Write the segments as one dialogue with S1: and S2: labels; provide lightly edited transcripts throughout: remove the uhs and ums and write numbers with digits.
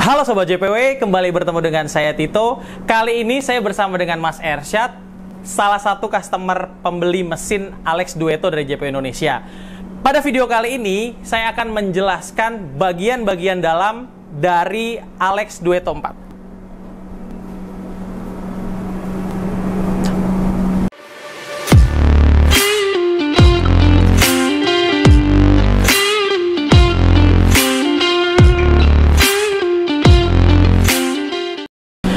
S1: Halo Sobat JPW, kembali bertemu dengan saya Tito. Kali ini saya bersama dengan Mas Ersyad, salah satu customer pembeli mesin Alex Duetto dari JPW Indonesia. Pada video kali ini, saya akan menjelaskan bagian-bagian dalam dari Alex Duetto 4.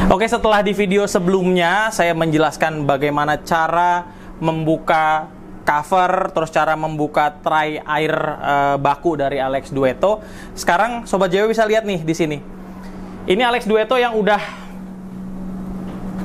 S1: Oke, setelah di video sebelumnya saya menjelaskan bagaimana cara membuka cover, terus cara membuka tray air baku dari Alex Duetto. Sekarang Sobat JW bisa lihat nih di sini. Ini Alex Duetto yang udah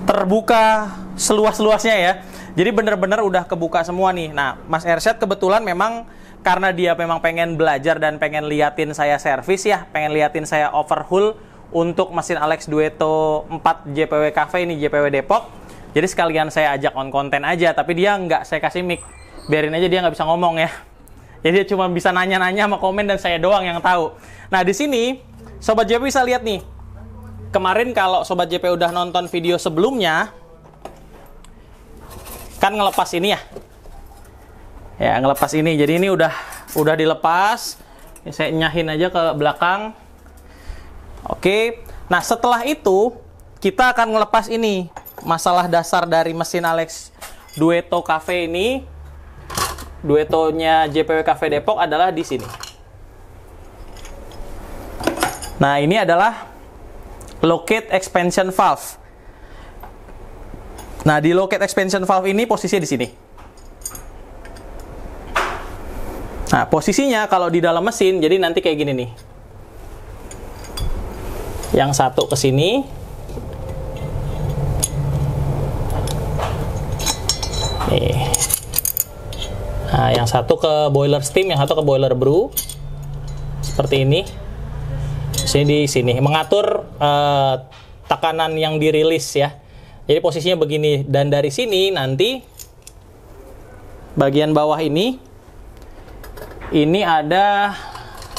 S1: terbuka seluas-luasnya ya. Jadi bener-bener udah kebuka semua nih. Nah, Mas Ersyad kebetulan memang karena dia memang pengen belajar dan pengen liatin saya servis ya, pengen liatin saya overhaul untuk mesin Alex Duetto 4 JPW Cafe ini, JPW Depok. Jadi sekalian saya ajak on konten aja, tapi dia nggak saya kasih mic. Biarin aja, dia nggak bisa ngomong ya. Jadi dia cuma bisa nanya-nanya sama komen dan saya doang yang tahu. Nah di sini Sobat JP bisa lihat nih. Kemarin kalau Sobat JP udah nonton video sebelumnya, kan ngelepas ini ya. Ya ngelepas ini. Jadi ini udah dilepas. Saya nyahin aja ke belakang. Oke, nah setelah itu kita akan ngelepas ini. Masalah dasar dari mesin Alex Duetto Cafe ini, Duettonya JPW Cafe Depok adalah di sini. Nah ini adalah locate expansion valve. Nah di locate expansion valve ini posisinya di sini. Nah posisinya kalau di dalam mesin, jadi nanti kayak gini nih. Yang satu ke sini. Nih. Nah, yang satu ke boiler steam, yang satu ke boiler brew. Seperti ini. Di sini mengatur tekanan yang dirilis ya. Jadi posisinya begini, dan dari sini nanti bagian bawah ini ada,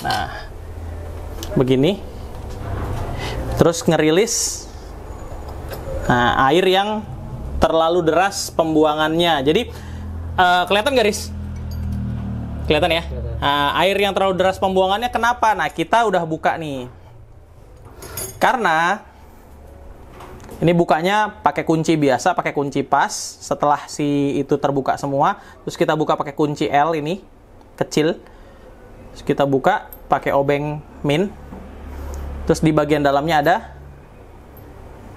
S1: nah begini. Terus ngerilis air yang terlalu deras pembuangannya. Jadi kelihatan garis? Kelihatan ya? Air yang terlalu deras pembuangannya kenapa? Nah kita udah buka nih. Karena ini bukanya pakai kunci biasa, pakai kunci pas. Setelah si itu terbuka semua, terus kita buka pakai kunci L ini, kecil. Terus kita buka pakai obeng min. Terus di bagian dalamnya ada.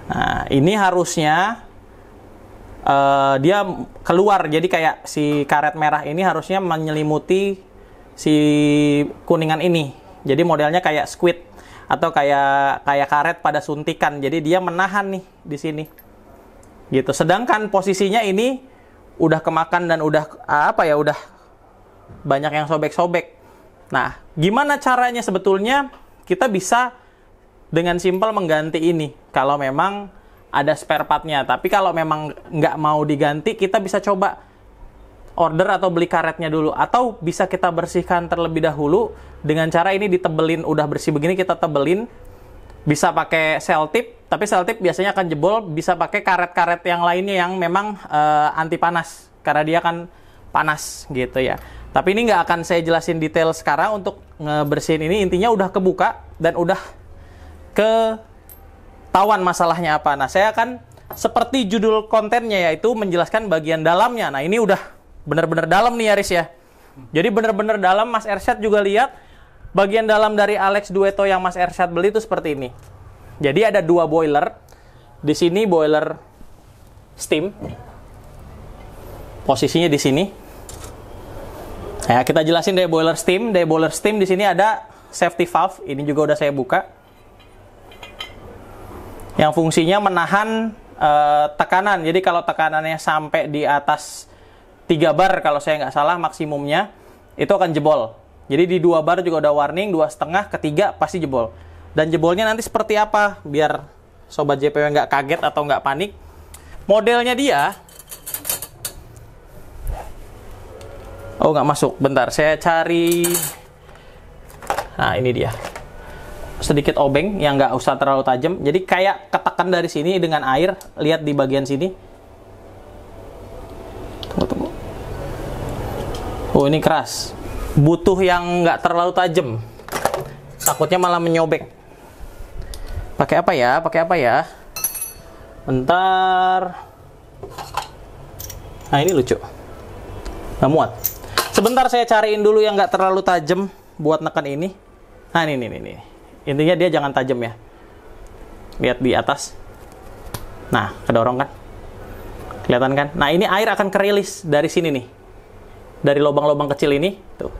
S1: Nah, ini harusnya dia keluar. Jadi kayak si karet merah ini harusnya menyelimuti si kuningan ini. Jadi modelnya kayak squid atau kayak karet pada suntikan. Jadi dia menahan nih di sini. Gitu. Sedangkan posisinya ini udah kemakan dan udah udah banyak yang sobek-sobek. Nah, gimana caranya sebetulnya kita bisa dengan simpel mengganti ini kalau memang ada spare partnya. Tapi kalau memang nggak mau diganti, kita bisa coba order atau beli karetnya dulu, atau bisa kita bersihkan terlebih dahulu dengan cara ini ditebelin. Udah bersih begini kita tebelin. Bisa pakai selotip, tapi selotip biasanya akan jebol. Bisa pakai karet-karet yang lainnya yang memang anti panas, karena dia kan panas gitu ya. Tapi ini nggak akan saya jelasin detail sekarang untuk ngebersihin ini. Intinya udah kebuka dan udah ketahuan masalahnya apa. Nah, saya akan seperti judul kontennya, yaitu menjelaskan bagian dalamnya. Nah, ini udah bener-bener dalam nih Yaris ya. Jadi bener-bener dalam. Mas Ersyad juga lihat bagian dalam dari Alex Duetto yang Mas Ersyad beli itu seperti ini. Jadi ada dua boiler. Di sini boiler steam. Posisinya di sini. Ya, kita jelasin dari boiler steam. Dari boiler steam di sini ada safety valve. Ini juga udah saya buka. Yang fungsinya menahan tekanan. Jadi kalau tekanannya sampai di atas 3 bar kalau saya nggak salah maksimumnya, itu akan jebol. Jadi di 2 bar juga udah warning, 2,5, ketiga pasti jebol. Dan jebolnya nanti seperti apa? Biar Sobat JPW nggak kaget atau nggak panik. Modelnya dia, oh nggak masuk, bentar saya cari. Nah ini dia. sedikit obeng yang nggak usah terlalu tajam. Jadi kayak ketekan dari sini dengan air. Lihat di bagian sini. Tunggu. Oh, ini keras. Butuh yang nggak terlalu tajam. Takutnya malah menyobek. Pakai apa ya? Pakai apa ya? Bentar. Nah, ini lucu. Nggak muat. Sebentar saya cariin dulu yang nggak terlalu tajam buat neken ini. Nah, ini. Intinya dia jangan tajam ya. Lihat di atas. Nah, kedorong kan? Kelihatan kan? Nah, ini air akan kerilis dari sini nih. Dari lubang-lubang kecil ini. Tuh.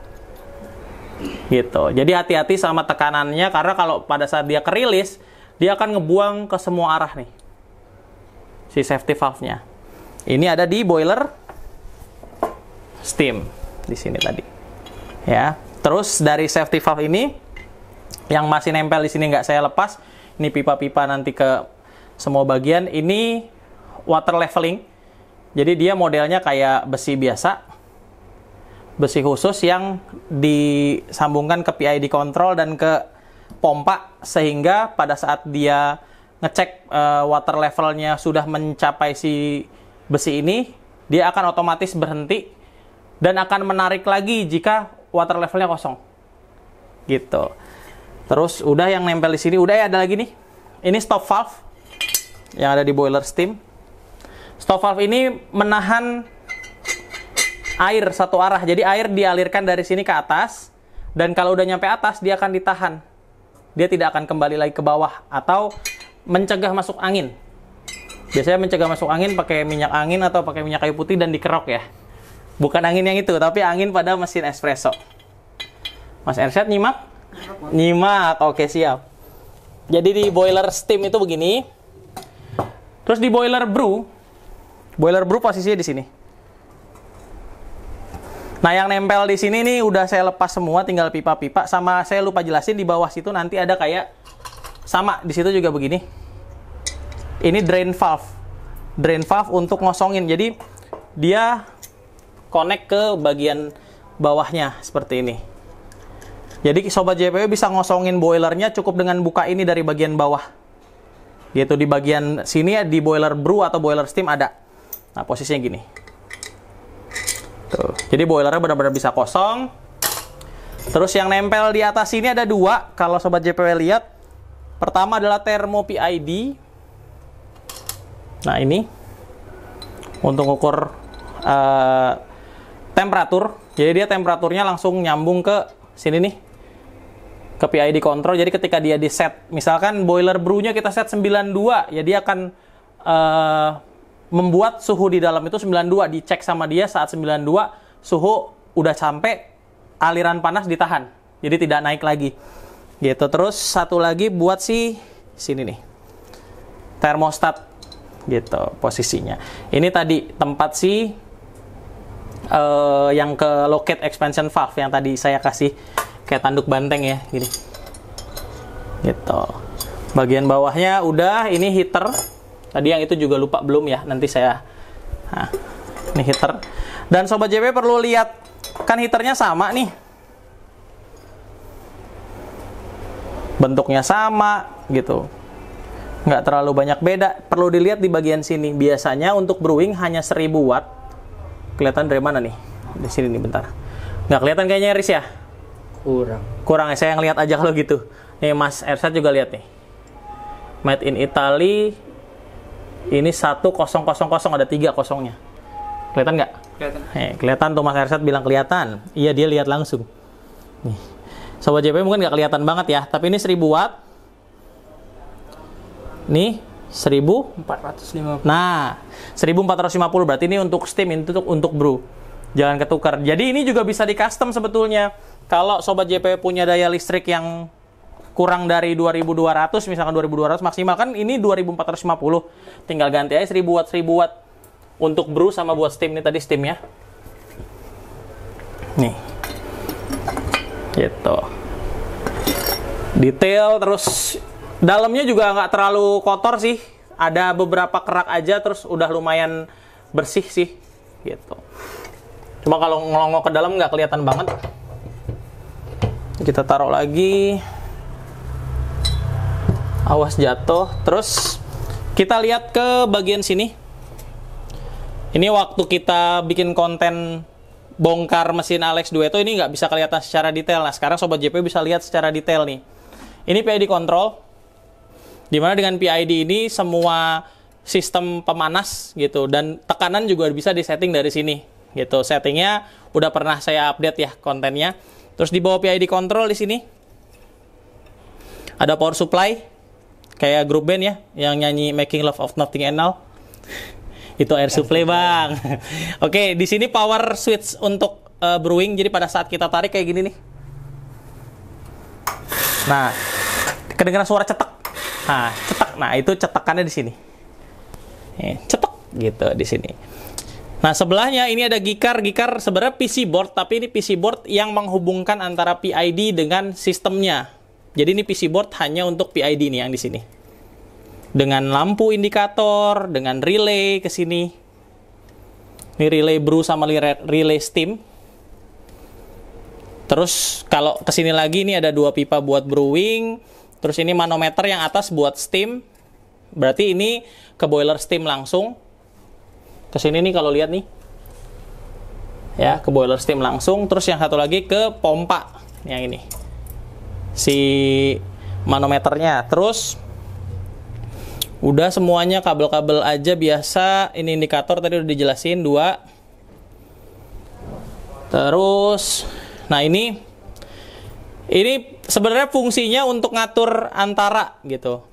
S1: Gitu. Jadi hati-hati sama tekanannya, karena kalau pada saat dia kerilis, dia akan ngebuang ke semua arah nih. Si safety valve-nya. Ini ada di boiler steam di sini tadi. Ya. Terus dari safety valve ini yang masih nempel di sini nggak saya lepas. Ini pipa-pipa nanti ke semua bagian. Ini water leveling. Jadi dia modelnya kayak besi biasa. Besi khusus yang disambungkan ke PID control dan ke pompa, sehingga pada saat dia ngecek water levelnya sudah mencapai si besi ini, dia akan otomatis berhenti dan akan menarik lagi jika water levelnya kosong. Gitu. Terus udah yang nempel di sini, udah ya, ada lagi nih. Ini stop valve yang ada di boiler steam. Stop valve ini menahan air satu arah. Jadi air dialirkan dari sini ke atas, dan kalau udah nyampe atas dia akan ditahan. Dia tidak akan kembali lagi ke bawah atau mencegah masuk angin. Biasanya mencegah masuk angin pakai minyak angin atau pakai minyak kayu putih dan dikerok ya. Bukan angin yang itu, tapi angin pada mesin espresso. Mas Ersyad nyimak? Nyimak, oke siap. Jadi di boiler steam itu begini. Terus di boiler brew posisinya di sini. Nah, yang nempel di sini nih udah saya lepas semua, tinggal pipa-pipa. Sama saya lupa jelasin, di bawah situ nanti ada kayak sama, di situ juga begini. Ini drain valve. Drain valve untuk ngosongin. Jadi dia connect ke bagian bawahnya seperti ini. Jadi sobat JPW bisa ngosongin boilernya cukup dengan buka ini dari bagian bawah. Gitu, di bagian sini ya, di boiler brew atau boiler steam ada. Nah, posisinya gini. Tuh. Jadi boilernya benar-benar bisa kosong. Terus yang nempel di atas sini ada dua. Kalau sobat JPW lihat, pertama adalah thermo PID. Nah, ini untuk ukur temperatur. Jadi dia temperaturnya langsung nyambung ke sini nih, ke PID control. Jadi ketika dia di set, misalkan boiler brew-nya kita set 92, ya dia akan membuat suhu di dalam itu 92, dicek sama dia saat 92 suhu udah sampai, aliran panas ditahan, jadi tidak naik lagi. Gitu. Terus satu lagi buat si sini nih, termostat. Gitu posisinya. Ini tadi tempat si yang ke locate expansion valve yang tadi saya kasih kayak tanduk banteng ya, gini. Gitu. Bagian bawahnya udah, ini heater. Tadi yang itu juga lupa belum ya, nanti saya. Nah, ini heater. Dan sobat JP perlu lihat, kan heaternya sama nih. Bentuknya sama gitu. Nggak terlalu banyak beda. Perlu dilihat di bagian sini. Biasanya untuk brewing hanya 1000 watt. Kelihatan dari mana nih? Di sini nih, bentar. Nggak kelihatan kayaknya, Riz ya? Kurang ya, saya ngeliat aja kalau gitu. Nih Mas Ersyad juga lihat nih. Made in Italy. Ini 1000, ada 3 kosongnya. Kelihatan nggak?
S2: Kelihatan.
S1: Kelihatan tuh, Mas Ersyad bilang kelihatan. Iya, dia lihat langsung. Nih. Sobat JP mungkin nggak kelihatan banget ya, tapi ini 1000 watt. Nih 1450. Nah, 1450 berarti ini untuk steam, itu untuk brew. Jangan ketukar. Jadi ini juga bisa di custom sebetulnya. Kalau sobat JP punya daya listrik yang kurang dari 2200, misalkan 2200 maksimal, kan ini 2450. Tinggal ganti aja 1000 watt, 1000 watt untuk brew sama buat steam. Ini tadi steam ya. Nih. Gitu. Detail, terus dalamnya juga nggak terlalu kotor sih. Ada beberapa kerak aja, terus udah lumayan bersih sih. Gitu. Cuma kalau ngelongok ke dalam nggak kelihatan banget. Kita taruh lagi. Awas jatuh. Terus kita lihat ke bagian sini. Ini waktu kita bikin konten bongkar mesin Alex Duetto ini nggak bisa kelihatan secara detail. Nah, sekarang Sobat JP bisa lihat secara detail nih. Ini PID control. Dimana dengan PID ini semua sistem pemanas gitu. Dan tekanan juga bisa disetting dari sini gitu. Settingnya udah pernah saya update ya kontennya. Terus di bawah PID control di sini ada power supply. Kayak grup band ya, yang nyanyi Making Love of Nothing and All. Itu air supply, Bang. Oke, di sini power switch untuk brewing. Jadi pada saat kita tarik kayak gini nih. Nah, kedengeran suara cetek. Nah, cetek. Nah, itu cetekannya di sini. Cetek gitu di sini. Nah, sebelahnya ini ada Gicar. Gicar sebenarnya PC board, tapi ini PC board yang menghubungkan antara PID dengan sistemnya. Jadi ini PC board hanya untuk PID nih yang di sini. Dengan lampu indikator, dengan relay ke sini. Ini relay brew sama relay steam. Terus kalau ke sini lagi ini ada 2 pipa buat brewing. Terus ini manometer yang atas buat steam. Berarti ini ke boiler steam langsung. Ke sini nih kalau lihat nih. Ya, ke boiler steam langsung. Terus yang satu lagi ke pompa yang ini. Si manometernya. Terus udah semuanya kabel-kabel aja biasa. Ini indikator tadi udah dijelasin 2. Terus nah ini sebenarnya fungsinya untuk ngatur antara gitu.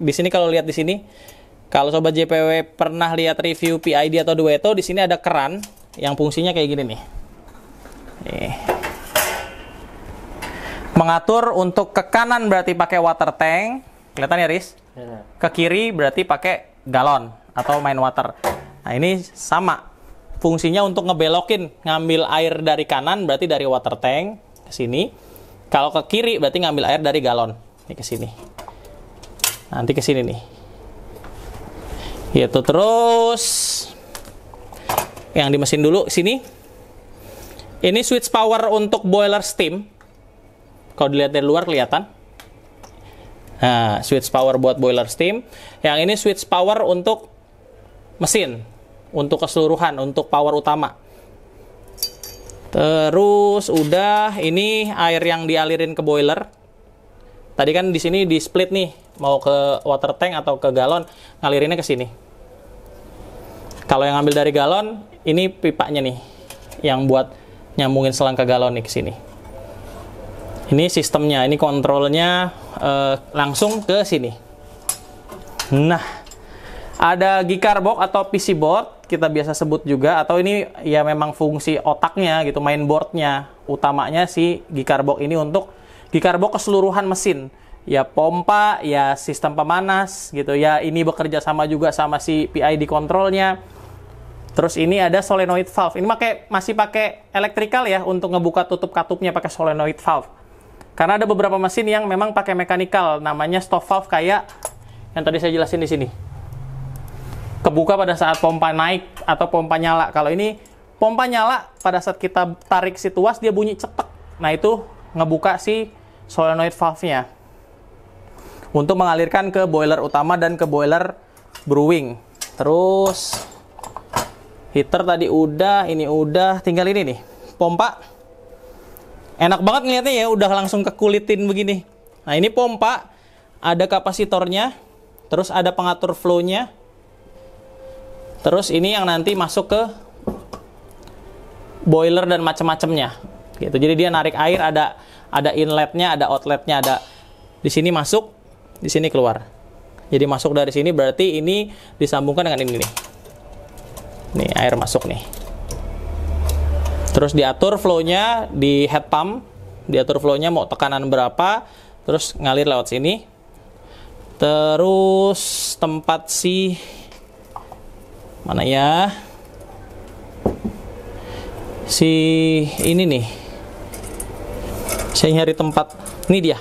S1: Di sini kalau lihat di sini, kalau Sobat JPW pernah lihat review PID atau Duetto, di sini ada keran yang fungsinya kayak gini nih. Mengatur untuk ke kanan berarti pakai water tank, kelihatan ya Riz? Ya. Ke kiri berarti pakai galon atau main water. Nah ini sama, fungsinya untuk ngebelokin, ngambil air dari kanan berarti dari water tank ke sini. Kalau ke kiri berarti ngambil air dari galon, ini ke sini. Nanti ke sini nih. Gitu terus. Yang di mesin dulu sini. Ini switch power untuk boiler steam. Kalau dilihat dari luar kelihatan. Nah, switch power buat boiler steam. Yang ini switch power untuk mesin. Untuk keseluruhan, untuk power utama. Terus udah, ini air yang dialirin ke boiler. Tadi kan di sini di split nih, mau ke water tank atau ke galon, ngalirinnya ke sini. Kalau yang ngambil dari galon, ini pipanya nih, yang buat nyambungin selang ke galon nih ke sini. Ini sistemnya, ini kontrolnya langsung ke sini. Nah, ada Gicar box atau PC board, kita biasa sebut juga, atau ini ya memang fungsi otaknya gitu, mainboardnya, utamanya si Gicar box ini untuk Gicar box keseluruhan mesin. Ya pompa, ya sistem pemanas gitu, ya ini bekerja sama juga sama si PID kontrolnya. Terus ini ada solenoid valve. Ini masih pakai electrical ya untuk ngebuka tutup katupnya pakai solenoid valve. Karena ada beberapa mesin yang memang pakai mechanical, namanya stop valve kayak yang tadi saya jelasin di sini. Kebuka pada saat pompa naik atau pompa nyala. Kalau ini pompa nyala pada saat kita tarik si tuas dia bunyi cetek. Nah itu ngebuka si solenoid valve-nya untuk mengalirkan ke boiler utama dan ke boiler brewing. Terus heater tadi udah, ini udah, tinggal ini nih pompa. Enak banget ngeliatnya ya, udah langsung kekulitin begini. Nah ini pompa, ada kapasitornya, terus ada pengatur flow-nya. Terus ini yang nanti masuk ke boiler dan macam-macamnya. Gitu. Jadi dia narik air, ada inletnya, ada outletnya, ada di sini masuk, di sini keluar. Jadi masuk dari sini berarti ini disambungkan dengan ini nih. Nih air masuk nih. Terus diatur flow-nya di head pump, diatur flow-nya mau tekanan berapa, terus ngalir lewat sini. Terus tempat si mana ya? Si ini nih. Saya nyari tempat. Ini dia.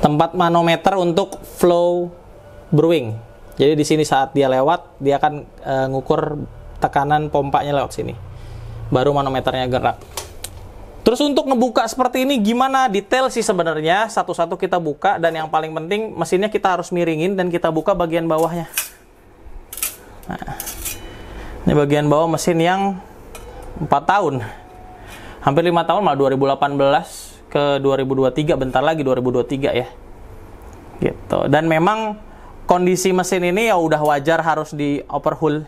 S1: Tempat manometer untuk flow brewing. Jadi di sini saat dia lewat, dia akan ngukur tekanan pompanya lewat sini. Baru manometernya gerak. Terus untuk ngebuka seperti ini gimana? Detail sih sebenarnya, satu-satu kita buka, dan yang paling penting mesinnya kita harus miringin dan kita buka bagian bawahnya. Nah, ini bagian bawah mesin yang 4 tahun. Hampir 5 tahun, malah 2018 ke 2023, bentar lagi 2023 ya. Gitu. Dan memang kondisi mesin ini ya udah wajar harus di overhaul.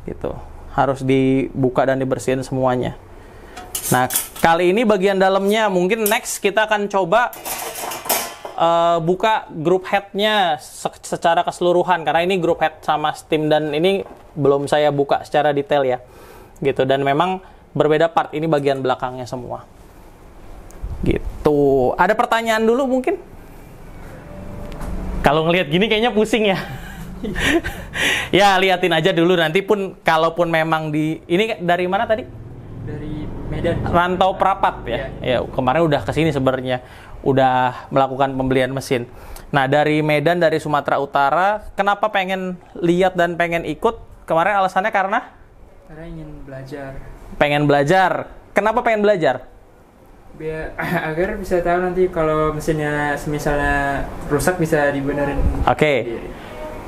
S1: Gitu. Harus dibuka dan dibersihin semuanya. Nah, kali ini bagian dalamnya, mungkin next kita akan coba buka group headnya secara keseluruhan, karena ini group head sama steam, dan ini belum saya buka secara detail ya, gitu. Dan memang berbeda part, ini bagian belakangnya semua, gitu. Ada pertanyaan dulu mungkin? Kalau ngelihat gini kayaknya pusing ya. Ya liatin aja dulu, nanti pun kalaupun memang ini dari mana tadi?
S2: Dari Medan.
S1: Rantau Prapat ya. Ya, kemarin udah kesini sebenarnya, udah melakukan pembelian mesin. Nah, dari Medan, dari Sumatera Utara, kenapa pengen lihat dan pengen ikut? Kemarin alasannya karena
S2: ingin belajar.
S1: Pengen belajar. Kenapa pengen belajar?
S2: Biar agar bisa tahu nanti kalau mesinnya misalnya rusak bisa dibenerin.
S1: Oke.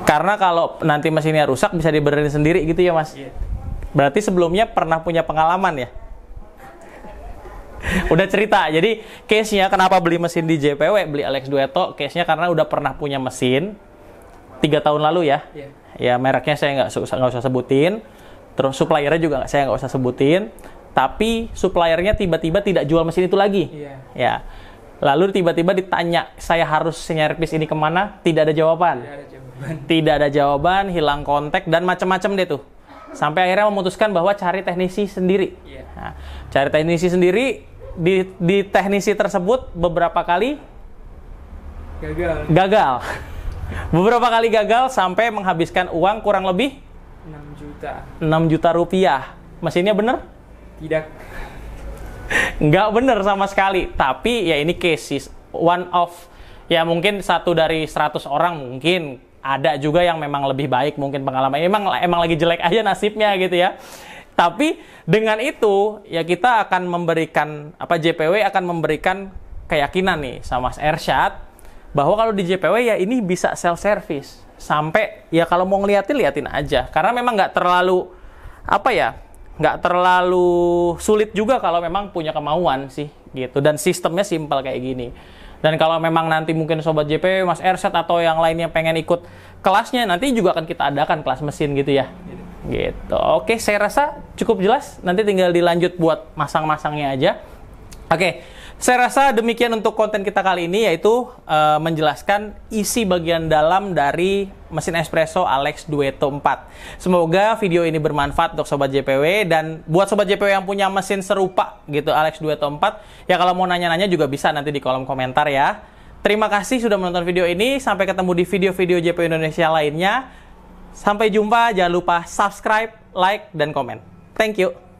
S1: Karena kalau nanti mesinnya rusak bisa dibenerin sendiri gitu ya, Mas?
S2: Iya.
S1: Berarti sebelumnya pernah punya pengalaman ya? Udah cerita. Jadi case-nya kenapa beli mesin di JPW, beli Alex Dueto, case-nya karena udah pernah punya mesin 3 tahun lalu ya.
S2: Iya.
S1: Ya mereknya saya nggak usah sebutin. Terus suppliernya juga saya nggak usah sebutin. Tapi suppliernya tiba-tiba tidak jual mesin itu lagi.
S2: Iya.
S1: Ya. Lalu tiba-tiba ditanya, saya harus servis ini kemana? Tidak ada jawaban.
S2: Tidak ada jawaban.
S1: Tidak ada jawaban, hilang kontak, dan macam-macam deh tuh. Sampai akhirnya memutuskan bahwa cari teknisi sendiri.
S2: Iya.
S1: Nah, cari teknisi sendiri, di teknisi tersebut beberapa kali gagal. Beberapa kali gagal sampai menghabiskan uang kurang lebih 6 juta rupiah. Mesinnya bener?
S2: Tidak.
S1: Nggak bener sama sekali. Tapi ya ini case one of, ya mungkin 1 dari 100 orang mungkin. Ada juga yang memang lebih baik mungkin pengalaman. Emang lagi jelek aja nasibnya gitu ya. Tapi dengan itu ya kita akan memberikan, JPW akan memberikan keyakinan nih sama Mas Ersyad bahwa kalau di JPW ya ini bisa self service. Sampai ya kalau mau liatin aja. Karena memang nggak terlalu nggak terlalu sulit juga kalau memang punya kemauan sih gitu, dan sistemnya simpel kayak gini. Dan kalau memang nanti mungkin sobat JPW, Mas Ersyad atau yang lainnya pengen ikut kelasnya, nanti juga akan kita adakan kelas mesin gitu ya. Gitu. Oke, saya rasa cukup jelas. Nanti tinggal dilanjut buat masang-masangnya aja. Oke, saya rasa demikian untuk konten kita kali ini, yaitu menjelaskan isi bagian dalam dari mesin espresso Alex Dueto 4. Semoga video ini bermanfaat untuk sobat JPW, dan buat sobat JPW yang punya mesin serupa gitu Alex Dueto 4, ya kalau mau nanya-nanya juga bisa nanti di kolom komentar ya. Terima kasih sudah menonton video ini. Sampai ketemu di video-video JPW Indonesia lainnya. Sampai jumpa, jangan lupa subscribe, like, dan komen. Thank you.